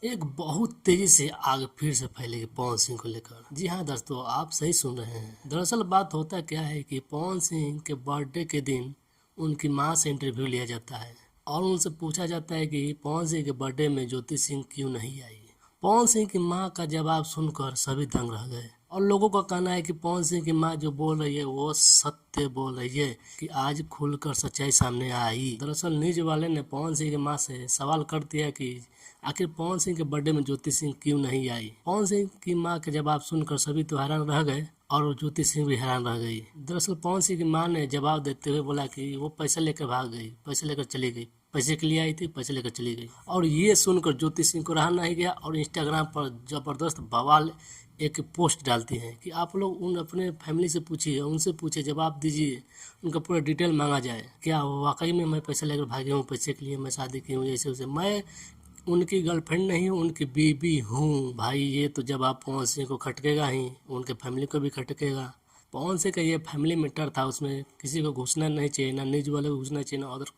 एक बहुत तेजी से आग फिर से फैलेगी पवन सिंह को लेकर। जी हाँ दोस्तों, आप सही सुन रहे हैं। दरअसल बात होता क्या है कि पवन सिंह के बर्थडे के दिन उनकी मां से इंटरव्यू लिया जाता है और उनसे पूछा जाता है कि पवन सिंह के बर्थडे में ज्योति सिंह क्यों नहीं आई। पवन सिंह की मां का जवाब सुनकर सभी दंग रह गए और लोगों का कहना है कि पवन सिंह की मां जो बोल रही है वो सत्य बोल रही है कि आज खुलकर सच्चाई सामने आई। दरअसल न्यूज वाले ने पवन सिंह की मां से सवाल कर दिया कि आखिर पवन सिंह के बर्थडे में ज्योति सिंह क्यों नहीं आई। पवन सिंह की मां के जवाब सुनकर सभी तो हैरान रह गए और ज्योति सिंह भी हैरान रह गई। दरअसल पवन सिंह की मां ने जवाब देते हुए बोला कि वो पैसे लेकर भाग गई, पैसे लेकर चली गई, पैसे के लिए आई थी, पैसे लेकर चली गई। और ये सुनकर ज्योति सिंह को रहा नहीं गया और इंस्टाग्राम पर जबरदस्त बवाल एक पोस्ट डालती हैं कि आप लोग उन अपने फैमिली से पूछिए, उनसे पूछिए, जवाब दीजिए, उनका पूरा डिटेल मांगा जाए। क्या वाकई में मैं पैसे लेकर भागी हूँ, पैसे के लिए मैं शादी की हूँ, ऐसे वैसे। मैं उनकी गर्लफ्रेंड नहीं हूँ, उनकी बीबी हूँ। भाई ये तो जवाब पवन सिंह को खटकेगा ही, उनके फैमिली को भी खटकेगा। पवन सिंह का ये फैमिली मैटर था, उसमें किसी को घुसना नहीं चाहिए, ना न्यूज वाले को घुसना चाहिए, ना अदर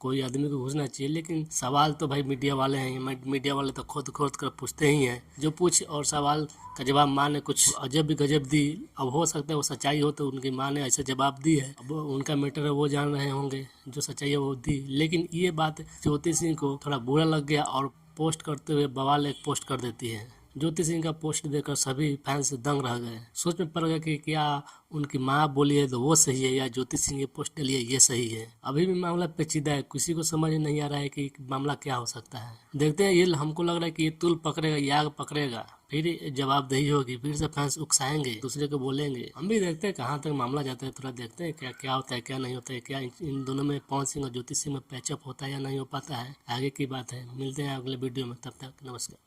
कोई आदमी को घुसना चाहिए। लेकिन सवाल तो भाई मीडिया वाले हैं, मीडिया वाले तो खोद खोद कर पूछते ही हैं। जो पूछ और सवाल का जवाब माँ ने कुछ अजब भी गजब दी। अब हो सकता है वो सच्चाई हो, तो उनकी माँ ने ऐसे जवाब दी है। अब उनका मैटर है, वो जान रहे होंगे, जो सच्चाई है वो दी। लेकिन ये बात ज्योति सिंह को थोड़ा बुरा लग गया और पोस्ट करते हुए बवाल एक पोस्ट कर देती है। ज्योति सिंह का पोस्ट देखकर सभी फैंस दंग रह गए, सोच में पड़ गए कि क्या उनकी माँ बोली है तो वो सही है या ज्योति सिंह ये पोस्ट डाली है ये सही है। अभी भी मामला पेचीदा है, किसी को समझ नहीं आ रहा है कि मामला क्या हो सकता है। देखते हैं, ये हमको लग रहा है कि ये तुल पकड़ेगा, ये आग पकड़ेगा, फिर जवाबदेही होगी, फिर से फैंस उकसाएंगे, दूसरे को बोलेंगे। हम भी देखते हैं कहाँ तक मामला जाता है, थोड़ा देखते हैं क्या क्या होता है, क्या नहीं होता है, क्या इन दोनों में, पवन सिंह और ज्योति सिंह में पैचअप होता है या नहीं हो पाता है, आगे की बात है। मिलते हैं अगले वीडियो में, तब तक नमस्कार।